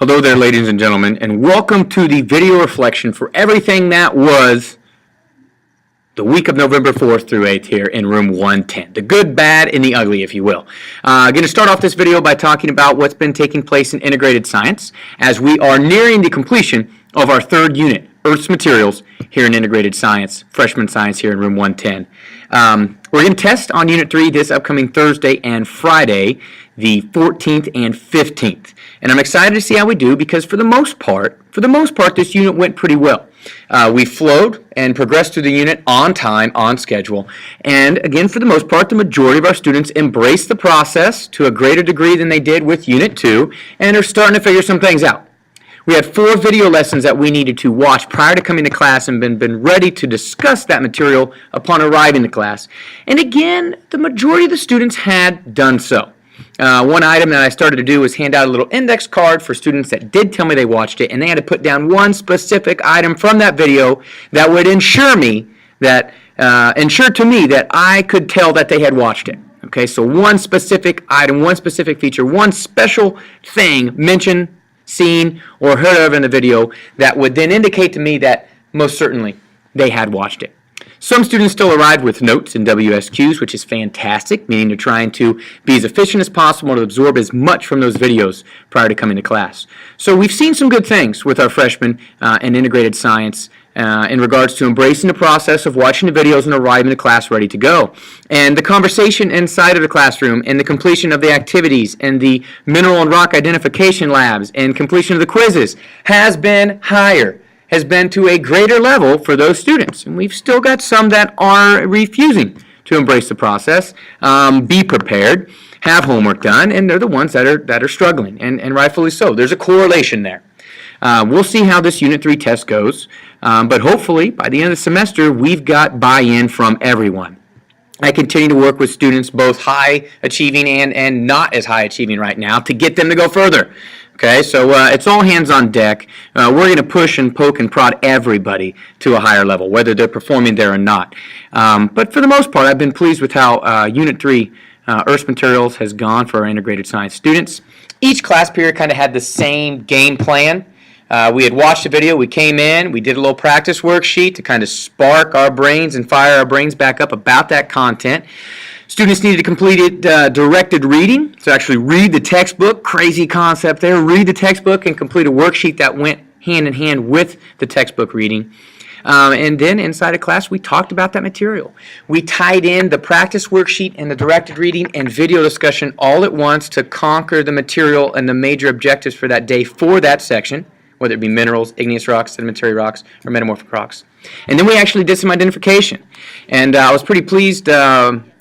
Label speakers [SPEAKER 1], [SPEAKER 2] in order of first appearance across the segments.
[SPEAKER 1] Hello there, ladies and gentlemen, and welcome to the video reflection for everything that was the week of November 4th through 8th here in room 110. The good, bad, and the ugly, if you will. Going to start off this video by talking about what's been taking place in integrated science as we are nearing the completion of our third unit, Earth's Materials, here in integrated science, freshman science here in room 110. We're going to test on Unit 3 this upcoming Thursday and Friday, the 14th and 15th. And I'm excited to see how we do because for the most part, this unit went pretty well. We flowed and progressed through the unit on time, on schedule. And again, for the most part, the majority of our students embraced the process to a greater degree than they did with Unit 2 and are starting to figure some things out. We had 4 video lessons that we needed to watch prior to coming to class and been ready to discuss that material upon arriving to class. And again, the majority of the students had done so. One item that I started to do was hand out a little index card for students that did tell me they watched it, and they had to put down one specific item from that video that would ensure to me that I could tell that they had watched it. Okay, so one specific item, one specific feature, one special thing mentioned, seen, or heard of in the video that would then indicate to me that most certainly they had watched it. Some students still arrived with notes and WSQs, which is fantastic, meaning they're trying to be as efficient as possible to absorb as much from those videos prior to coming to class. So we've seen some good things with our freshmen in integrated science in regards to embracing the process of watching the videos and arriving to class ready to go. And the conversation inside of the classroom and the completion of the activities and the mineral and rock identification labs and completion of the quizzes has been higher, has been to a greater level for those students. And we've still got some that are refusing to embrace the process, be prepared, have homework done, and they're the ones that are struggling, and rightfully so. There's a correlation there. We'll see how this Unit 3 test goes, but hopefully by the end of the semester we've got buy-in from everyone. I continue to work with students both high achieving and not as high achieving right now to get them to go further. Okay, so it's all hands on deck. We're going to push and poke and prod everybody to a higher level, whether they're performing there or not. But for the most part, I've been pleased with how Unit 3 Earth's Materials has gone for our integrated science students. Each class period kind of had the same game plan. We had watched the video, we came in, we did a little practice worksheet to kind of spark our brains and fire our brains back up about that content. Students needed to complete it directed reading, so actually read the textbook, crazy concept there, read the textbook and complete a worksheet that went hand in hand with the textbook reading. And then inside of class we talked about that material. We tied in the practice worksheet and the directed reading and video discussion all at once to conquer the material and the major objectives for that day for that section, whether it be minerals, igneous rocks, sedimentary rocks, or metamorphic rocks. And then we actually did some identification. And I was pretty pleased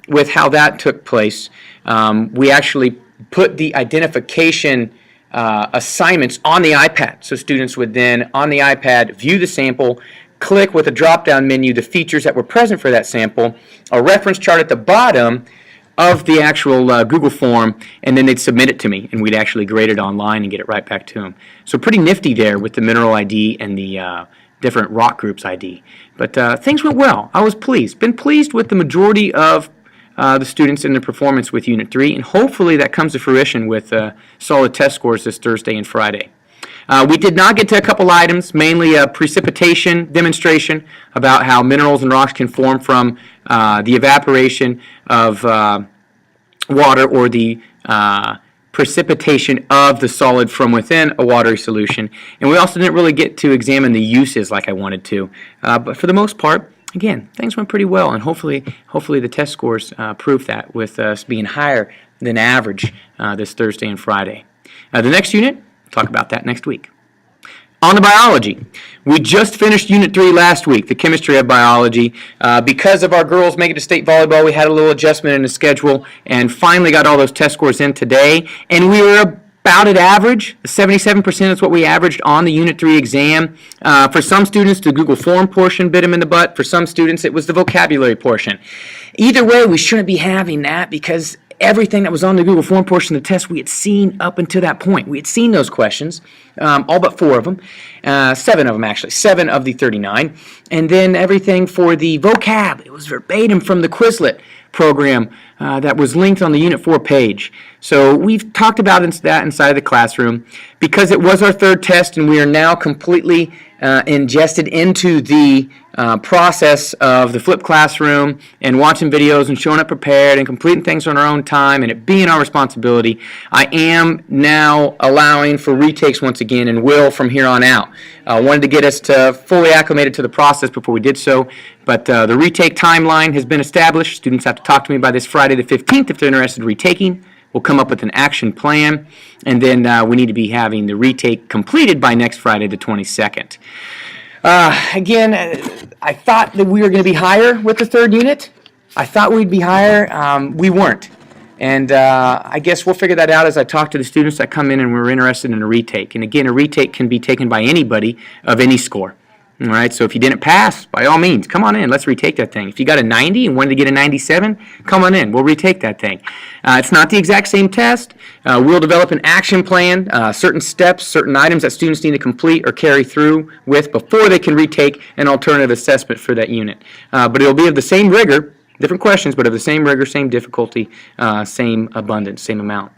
[SPEAKER 1] with how that took place. We actually put the identification assignments on the iPad. So students would then, on the iPad, view the sample, click with a drop-down menu the features that were present for that sample, a reference chart at the bottom of the actual Google form, and then they'd submit it to me, and we'd actually grade it online and get it right back to them. So pretty nifty there with the mineral ID and the different rock groups ID. But things went well. I was pleased. Been pleased with the majority of the students in their performance with Unit 3, and hopefully that comes to fruition with solid test scores this Thursday and Friday. We did not get to a couple items, mainly a precipitation demonstration about how minerals and rocks can form from the evaporation of water or the precipitation of the solid from within a watery solution. And we also didn't really get to examine the uses like I wanted to. But for the most part, again, things went pretty well, and hopefully the test scores prove that with us being higher than average this Thursday and Friday. The next unit, we'll talk about that next week. On to biology. We just finished Unit 3 last week, the chemistry of biology. Because of our girls making it to state volleyball, we had a little adjustment in the schedule and finally got all those test scores in today. And we were about at average. 77% is what we averaged on the Unit 3 exam. For some students, the Google form portion bit them in the butt. For some students, it was the vocabulary portion. Either way, we shouldn't be having that because everything that was on the Google form portion of the test we had seen up until that point. We had seen those questions, all but 4 of them, 7 of them actually, 7 of the 39. And then everything for the vocab, it was verbatim from the Quizlet. program that was linked on the Unit 4 page. So we've talked about that inside of the classroom because it was our third test and we are now completely ingested into the process of the flipped classroom and watching videos and showing up prepared and completing things on our own time and it being our responsibility. I am now allowing for retakes once again and will from here on out. I wanted to get us to fully acclimated to the process before we did so, but the retake timeline has been established. Students have to talk to me by this Friday the 15th if they're interested in retaking. We'll come up with an action plan, and then we need to be having the retake completed by next Friday the 22nd. Again, I thought that we were going to be higher with the third unit. I thought we'd be higher. We weren't. And I guess we'll figure that out as I talk to the students that come in and we're interested in a retake. And again, a retake can be taken by anybody of any score. All right, so if you didn't pass, by all means, come on in. Let's retake that thing. If you got a 90 and wanted to get a 97, come on in. We'll retake that thing. It's not the exact same test. We'll develop an action plan, certain steps, certain items that students need to complete or carry through with before they can retake an alternative assessment for that unit. But it'll be of the same rigor, different questions, but of the same rigor, same difficulty, same abundance, same amount.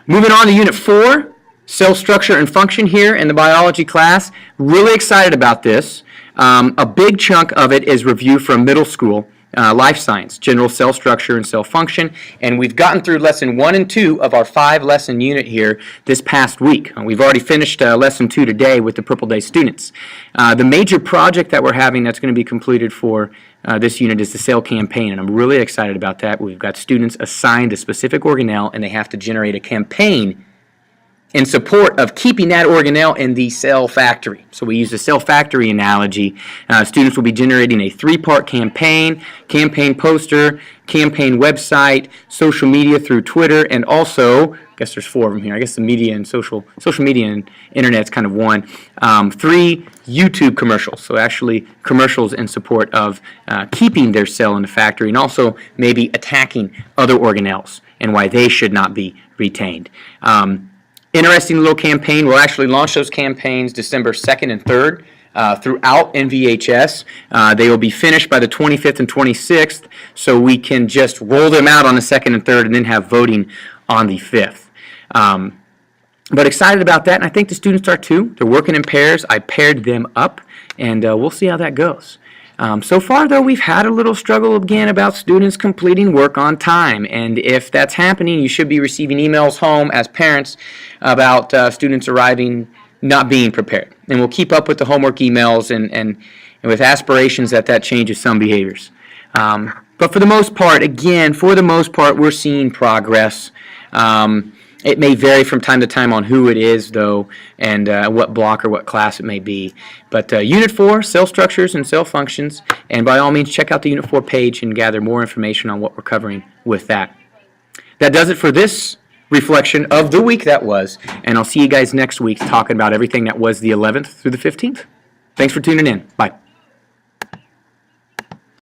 [SPEAKER 1] Moving on to Unit 4. Cell structure and function here in the biology class. Really excited about this. A big chunk of it is review from middle school, life science, general cell structure and cell function, and we've gotten through lesson 1 and 2 of our 5-lesson unit here this past week. We've already finished lesson 2 today with the Purple Day students. The major project that we're having that's going to be completed for this unit is the cell campaign, and I'm really excited about that. We've got students assigned a specific organelle, and they have to generate a campaign in support of keeping that organelle in the cell factory. So we use the cell factory analogy. Students will be generating a 3-part campaign poster, campaign website, social media through Twitter, and also, I guess there's 4 of them here. I guess the media and social media and internet's kind of one. 3 YouTube commercials, so actually commercials in support of keeping their cell in the factory and also maybe attacking other organelles and why they should not be retained. Interesting little campaign. We'll actually launch those campaigns December 2nd and 3rd throughout NVHS. They will be finished by the 25th and 26th, so we can just roll them out on the 2nd and 3rd and then have voting on the 5th. But excited about that, and I think the students are too. They're working in pairs. I paired them up, and we'll see how that goes. So far, though, we've had a little struggle again about students completing work on time. And if that's happening, you should be receiving emails home as parents about students arriving not being prepared. And we'll keep up with the homework emails and with aspirations that changes some behaviors. But for the most part, again, we're seeing progress. It may vary from time to time on who it is, though, and what block or what class it may be. But Unit 4, cell structures and cell functions, and by all means, check out the Unit 4 page and gather more information on what we're covering with that. That does it for this reflection of the week that was, and I'll see you guys next week talking about everything that was the 11th through the 15th. Thanks for tuning in. Bye.